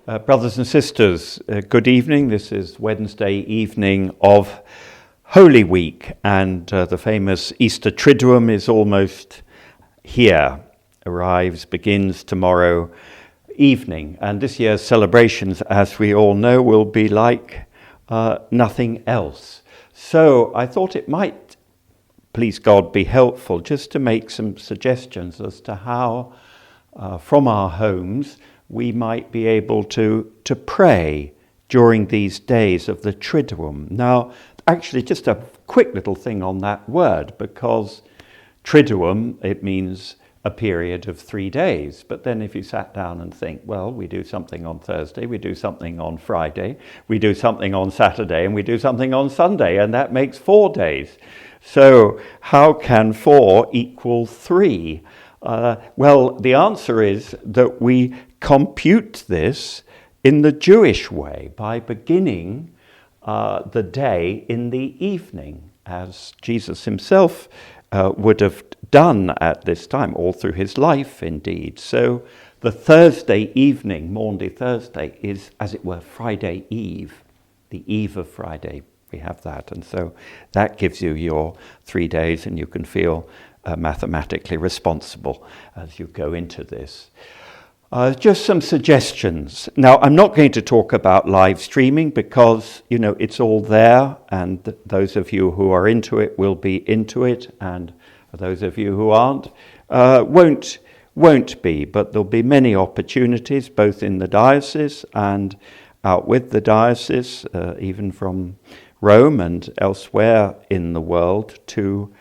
Brothers and sisters, good evening. This is Wednesday evening of Holy Week, and the famous Easter Triduum is almost here. Begins tomorrow evening. And this year's celebrations, as we all know, will be like nothing else. So I thought it might, please God, be helpful just to make some suggestions as to how, from our homes, we might be able to pray during these days of the Triduum. Now, actually, just a quick little thing on that word, because Triduum, it means a period of 3 days. But then if you sat down and think, well, we do something on Thursday, we do something on Friday, we do something on Saturday, and we do something on Sunday, and that makes 4 days. So how can 4 equal 3? Well, the answer is that we compute this in the Jewish way by beginning the day in the evening, as Jesus himself would have done at this time, all through his life indeed. So the Thursday evening, Maundy Thursday, is, as it were, Friday Eve, the eve of Friday. We have that, and so that gives you your 3 days, and you can feel mathematically responsible as you go into this. Just some suggestions. Now, I'm not going to talk about live streaming because, it's all there, and those of you who are into it will be into it, and those of you who aren't won't be. But there'll be many opportunities, both in the diocese and out with the diocese, even from Rome and elsewhere in the world, to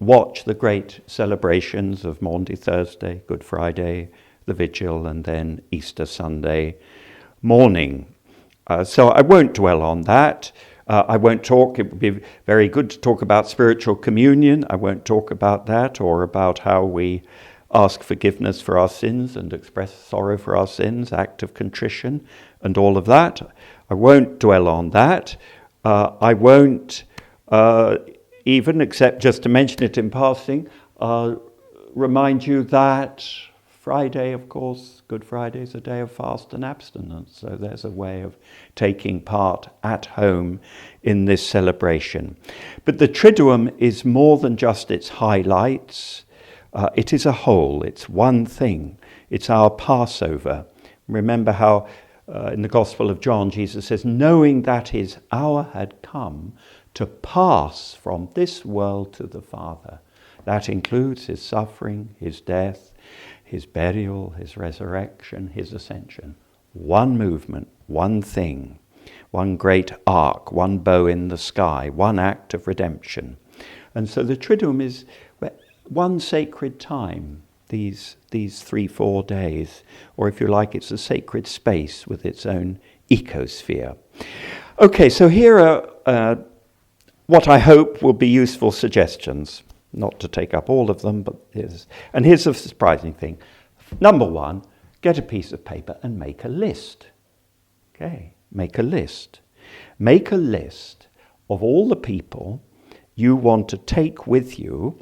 watch the great celebrations of Maundy Thursday, Good Friday, the Vigil, and then Easter Sunday morning. So I won't dwell on that. I won't talk. It would be very good to talk about spiritual communion. I won't talk about that, or about how we ask forgiveness for our sins and express sorrow for our sins, act of contrition, and all of that. I won't dwell on that. I won't even, except just to mention it in passing, remind you that Friday, of course, Good Friday, is a day of fast and abstinence. So there's a way of taking part at home in this celebration. But the Triduum is more than just its highlights. It is a whole. It's one thing. It's our Passover. Remember how in the Gospel of John, Jesus says, knowing that his hour had come to pass from this world to the Father. That includes his suffering, his death, his burial, his resurrection, his ascension. One movement, one thing, one great arc, one bow in the sky, one act of redemption. And so the Triduum is one sacred time, these 3-4 days, or if you like, it's a sacred space with its own ecosphere. Okay, so here are what I hope will be useful suggestions. Not to take up all of them, but here's a surprising thing. Number 1, get a piece of paper and make a list. Okay, make a list. Make a list of all the people you want to take with you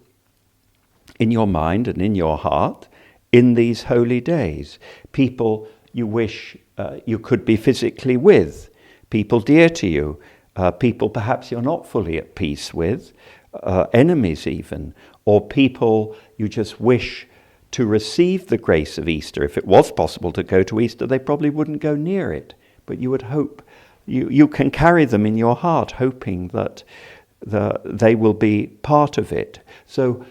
in your mind and in your heart in these holy days. People you wish you could be physically with, people dear to you, people perhaps you're not fully at peace with, enemies even, or people you just wish to receive the grace of Easter. If it was possible to go to Easter, they probably wouldn't go near it, but you would hope, you can carry them in your heart, hoping that they will be part of it. So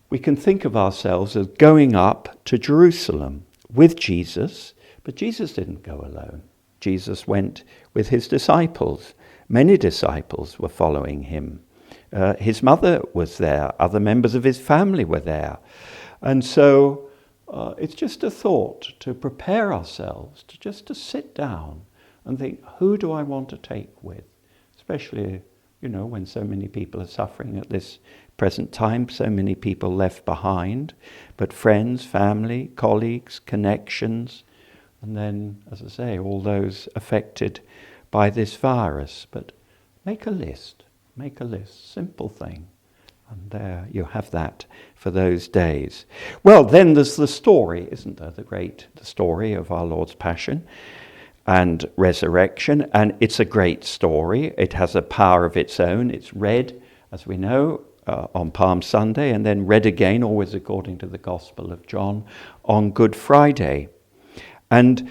we can think of ourselves as going up to Jerusalem with Jesus, but Jesus didn't go alone. Jesus went with his disciples. Many disciples were following him. His mother was there. Other members of his family were there. And so it's just a thought to prepare ourselves to sit down and think, who do I want to take with? Especially, when so many people are suffering at this present time, so many people left behind, but friends, family, colleagues, connections, and then, as I say, all those affected by this virus. But make a list, simple thing. And there you have that for those days. Well, then there's the story, isn't there? The story of our Lord's Passion and resurrection. And it's a great story. It has a power of its own. It's read, as we know, on Palm Sunday, and then read again, always according to the Gospel of John, on Good Friday. And,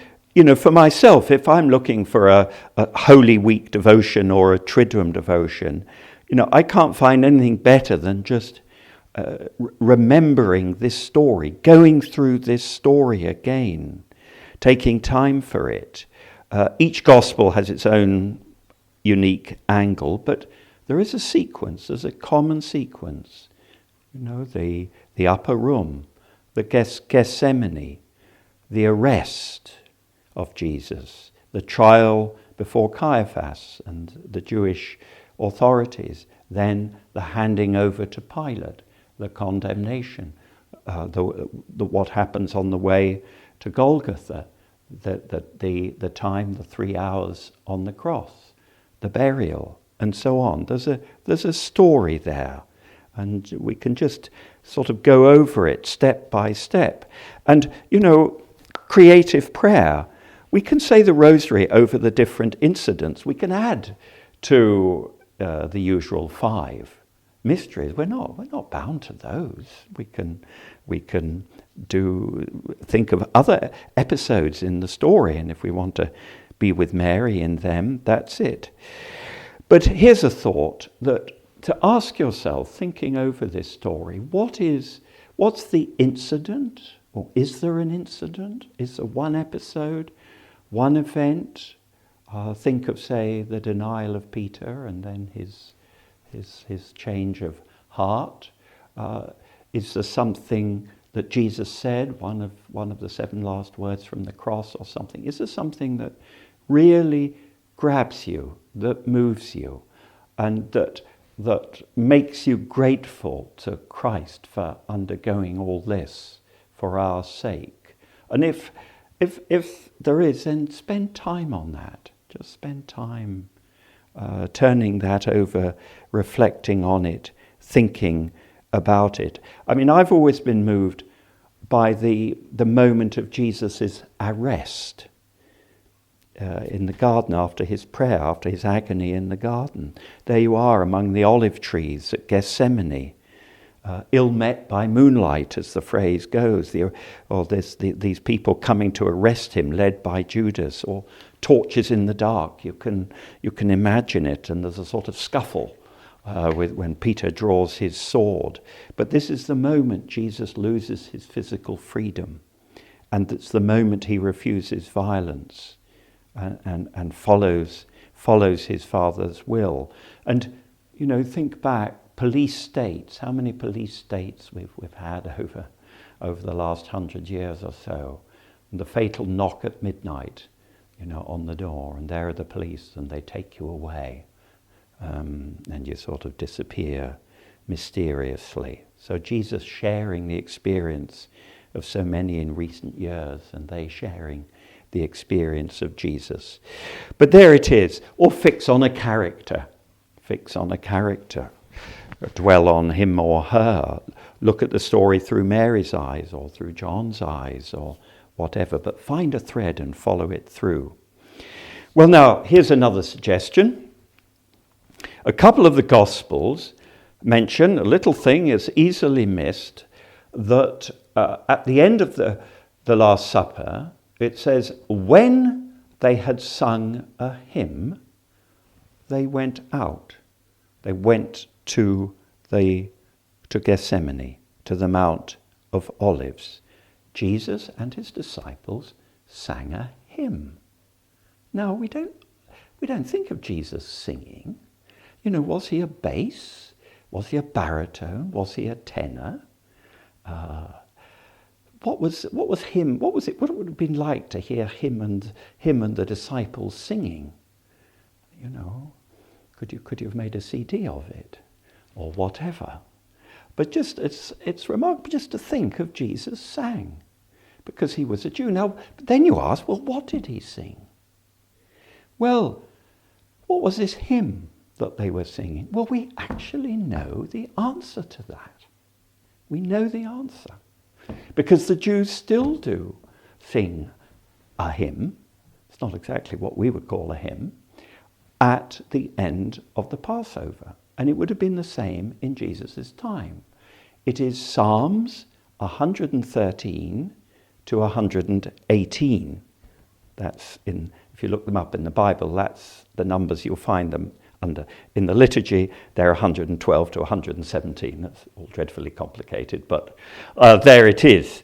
for myself, if I'm looking for a Holy Week devotion or a Triduum devotion, I can't find anything better than just remembering this story, going through this story again, taking time for it. Each Gospel has its own unique angle, but there is a sequence, there's a common sequence. The upper room, the Gethsemane, the arrest of Jesus, the trial before Caiaphas and the Jewish authorities, then the handing over to Pilate, the condemnation, what happens on the way to Golgotha, the time, the 3 hours on the cross, the burial, and so on. There's a story there, and we can just sort of go over it step by step. And, creative prayer, we can say the rosary over the different incidents. We can add to the usual 5 mysteries. We're not bound to those. We can think of other episodes in the story, and if we want to be with Mary in them, that's it. But here's a thought, that to ask yourself, thinking over this story, what's the incident? Or is there an incident? Is there one episode, one event? Think of, say, the denial of Peter and then his change of heart. Is there something that Jesus said, one of the 7 last words from the cross or something? Is there something that really grabs you, that moves you, and that makes you grateful to Christ for undergoing all this for our sake? And if there is, then spend time on that. Just spend time turning that over, reflecting on it, thinking about it. I mean, I've always been moved by the moment of Jesus' arrest in the garden after his prayer, after his agony in the garden. There you are among the olive trees at Gethsemane, ill met by moonlight, as the phrase goes, these people coming to arrest him, led by Judas, or torches in the dark. You can imagine it, and there's a sort of scuffle when Peter draws his sword. But this is the moment Jesus loses his physical freedom, and it's the moment he refuses violence and follows his Father's will. And think back. Police states, how many police states we've had over the last 100 years or so. And the fatal knock at midnight, on the door, and there are the police, and they take you away, and you sort of disappear mysteriously. So Jesus sharing the experience of so many in recent years, and they sharing the experience of Jesus. But there it is, or fix on a character. Dwell on him or her. Look at the story through Mary's eyes or through John's eyes or whatever, but find a thread and follow it through. Well, now, here's another suggestion. A couple of the Gospels mention a little thing is easily missed, that at the end of the Last Supper, it says, when they had sung a hymn, they went out. They went to Gethsemane, to the Mount of Olives. Jesus and his disciples sang a hymn. Now, we don't think of Jesus singing. Was he a bass? Was he a baritone? Was he a tenor? What was him? What was it? What would it have been like to hear him and the disciples singing? Could you have made a CD of it, or whatever? But it's remarkable just to think of Jesus sang, because he was a Jew. Now, then you ask, well, what did he sing? Well, what was this hymn? that they were singing? Well, we actually know the answer to that. We know the answer. Because the Jews still do sing a hymn. It's not exactly what we would call a hymn, at the end of the Passover. And it would have been the same in Jesus' time. It is Psalms 113 to 118. That's in, if you look them up in the Bible, that's the numbers you'll find them under. In the liturgy, they're 112 to 117. That's all dreadfully complicated, but there it is.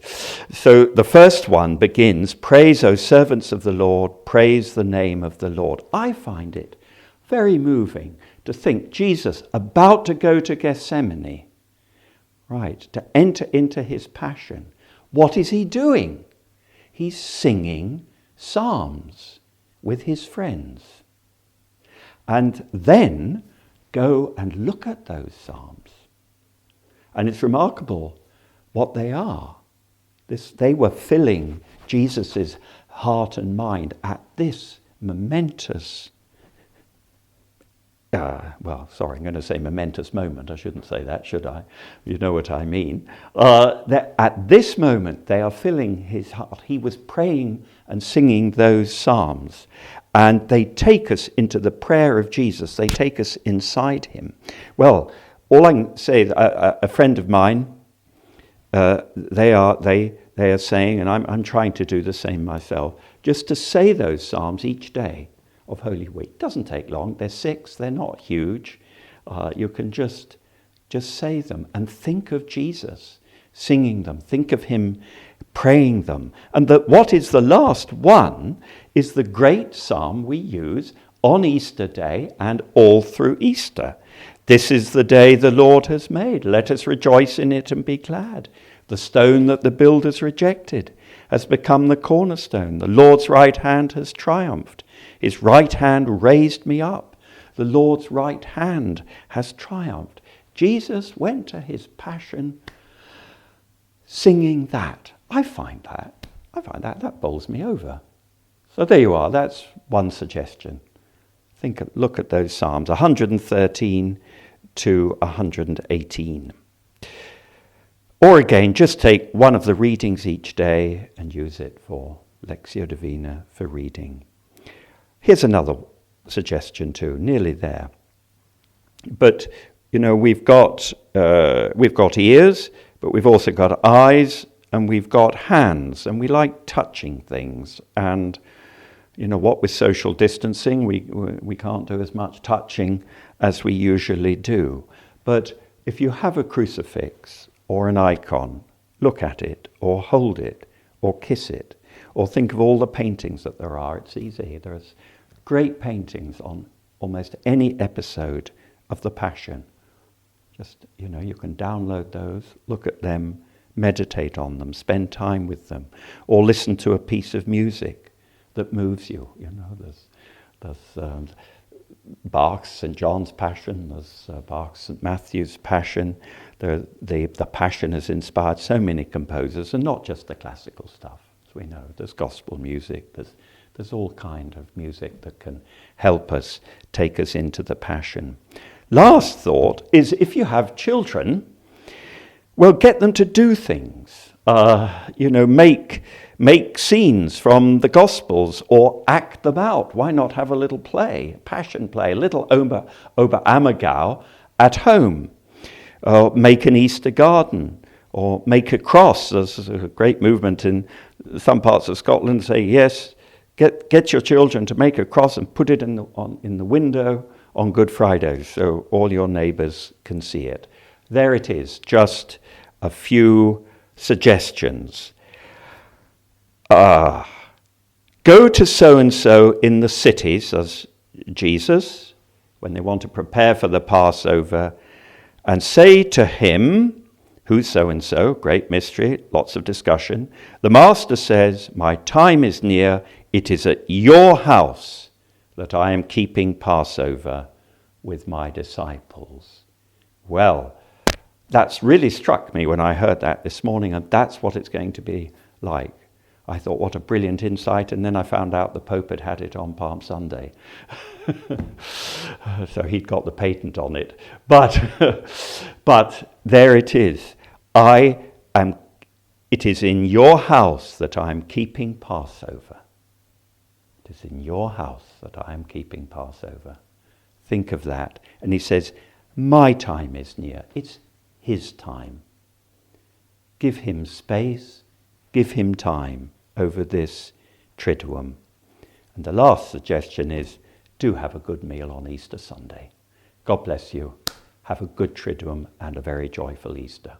So the first one begins, "Praise, O servants of the Lord, praise the name of the Lord." I find it very moving to think Jesus about to go to Gethsemane, right, to enter into his passion. What is he doing? He's singing psalms with his friends. And then go and look at those psalms. And it's remarkable what they are. They were filling Jesus' heart and mind at this momentous I'm going to say momentous moment. I shouldn't say that, should I? You know what I mean. That at this moment, they are filling his heart. He was praying and singing those psalms. And they take us into the prayer of Jesus. They take us inside him. Well, all I can say is a friend of mine, they are saying, and I'm trying to do the same myself, just to say those psalms each day of Holy Week. Doesn't take long. They're 6. They're not huge. You can just say them and think of Jesus singing them. Think of him praying them. And that what is the last one is the great psalm we use on Easter Day and all through Easter. "This is the day the Lord has made. Let us rejoice in it and be glad. The stone that the builders rejected has become the cornerstone. The Lord's right hand has triumphed. His right hand raised me up. The Lord's right hand has triumphed." Jesus went to his passion singing that. I find that bowls me over. So there you are. That's one suggestion. Look at those Psalms, 113 to 118. Or again, just take one of the readings each day and use it for Lectio Divina, for reading. Here's another suggestion too, nearly there. But, we've got ears, but we've also got eyes, and we've got hands, and we like touching things. And, what with social distancing, we can't do as much touching as we usually do. But if you have a crucifix or an icon, look at it, or hold it, or kiss it, or think of all the paintings that there are. It's easy. There's great paintings on almost any episode of the Passion. Just, you can download those, look at them, meditate on them, spend time with them, or listen to a piece of music that moves you. There's Bach's St. John's Passion, there's Bach's St. Matthew's Passion. The Passion has inspired so many composers, and not just the classical stuff, as we know. There's gospel music, there's all kind of music that can help us, take us into the Passion. Last thought is, if you have children, well, get them to do things. Make scenes from the Gospels, or act them out. Why not have a little play, passion play, a little Ober Ammergau at home? Make an Easter garden, or make a cross. There's a great movement in some parts of Scotland. Say, yes, get your children to make a cross and put it in the window on Good Friday, so all your neighbours can see it. There it is, just a few suggestions. Go to so-and-so in the city, says Jesus, when they want to prepare for the Passover, and say to him, who's so-and-so, great mystery, lots of discussion. The Master says, my time is near, it is at your house that I am keeping Passover with my disciples. Well, that's really struck me when I heard that this morning, and that's what it's going to be like. I thought, what a brilliant insight, and then I found out the Pope had it on Palm Sunday. So he'd got the patent on it. But there it is. It is in your house that I am keeping Passover. It is in your house that I am keeping Passover. Think of that. And he says, my time is near. It's his time. Give him space, give him time over this Triduum. And the last suggestion is, do have a good meal on Easter Sunday. God bless you. Have a good Triduum and a very joyful Easter.